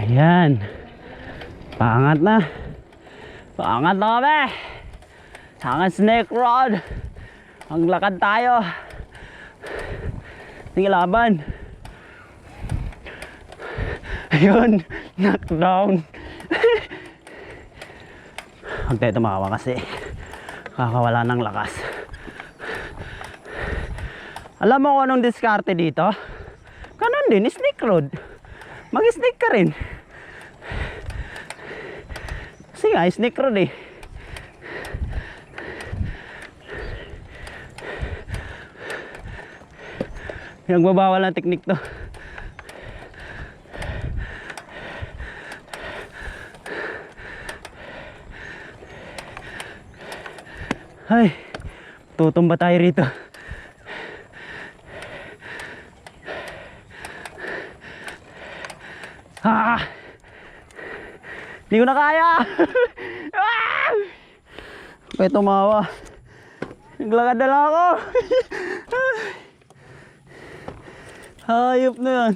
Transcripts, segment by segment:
Ayan. Paangat na. Paangat na kami. Sa Snake Road. Ang lakad tayo. Sige, laban. Ayun. Knockdown. Huwag tayo tumawa kasi kakawala ng lakas. Alam mo kung anong diskarte dito? Kanon din, Snake Road. Mag-snake ka rin. Kasi nga, Snake Road eh. Pinagbabawal ng teknik to. Ay, tutumba tayo rito. Ah! Hindi ko na kaya. Ah! Kaya tumawa. Naglakad na lang ako. Hayop na yan.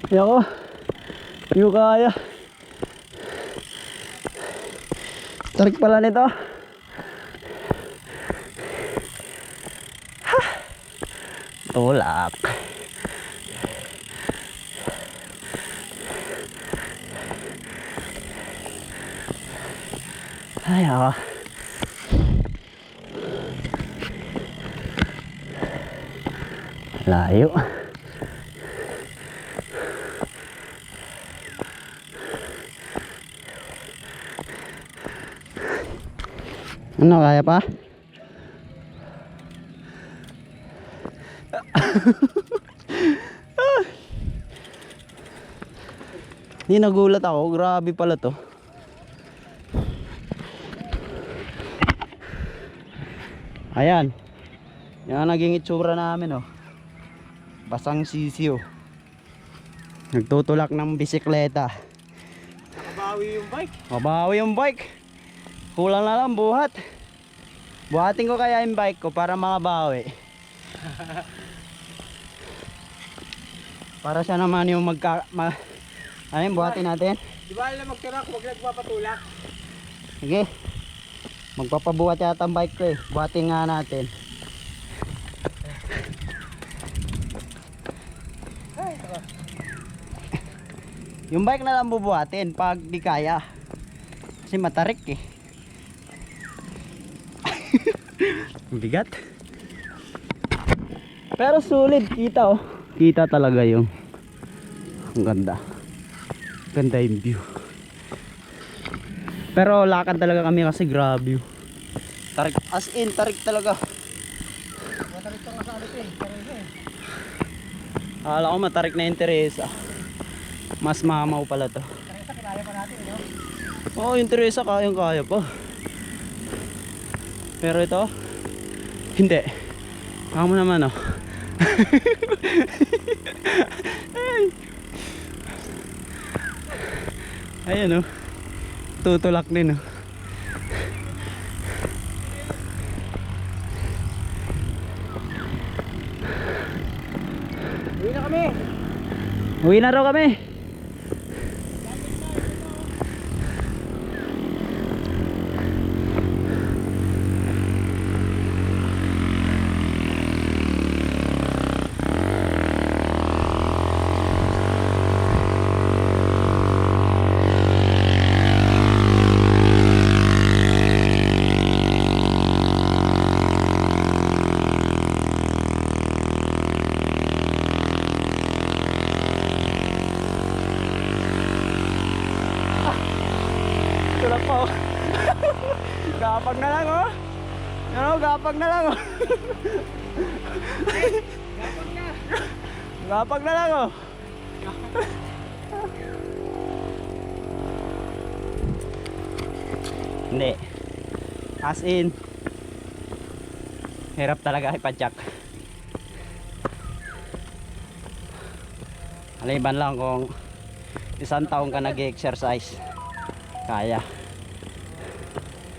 Hindi ako. Hindi ko kaya. Tarik pala nito. Ha! Tulak. Ay, ako. Layo. Ano, kaya pa? Hindi, nagulat ako. Grabe pala to. Ayan. Yan ang naging itsura namin, oh. Basang sisiyo. Nagtutulak ng bisikleta. Nakabawi yung bike. Mabawi yung bike. Kulang na lang buhat. Buhatin ko kaya yung bike ko para makabawi. Para siya naman yung ano yung buhatin natin? Di ba alam magtirak, huwag nagpapatulak. Sige. Magpapabuhat yata ang bike ko eh. Buhatin nga natin. Yung bike na lang bubuhatin pag di kaya. Kasi matarik eh. Bigat. Pero sulit, kita oh. Kita talaga yung ang ganda. Ganda yung view. Pero lakad talaga kami kasi grabe. Tarik, as in tarik talaga. Matarik ka nga sa alit eh. Akala ko matarik na yung Teresa. Mas mamaw pala to. Teresa, kinaya pa natin, no? Oo, yung Teresa kaya pa. Pero ito, hindi. Kamo naman oh. Ayan oh. Tutulak din oh. Uwi na kami. Uwi na raw kami. Tulak pa oh. Gapag na lang oh. Ano, gapag na lang oh. Gapag na. Gapag na lang oh. Hindi. As in, hirap talaga ipadyak. Aliban lang kung isang taong ka nag-exercise, kaya.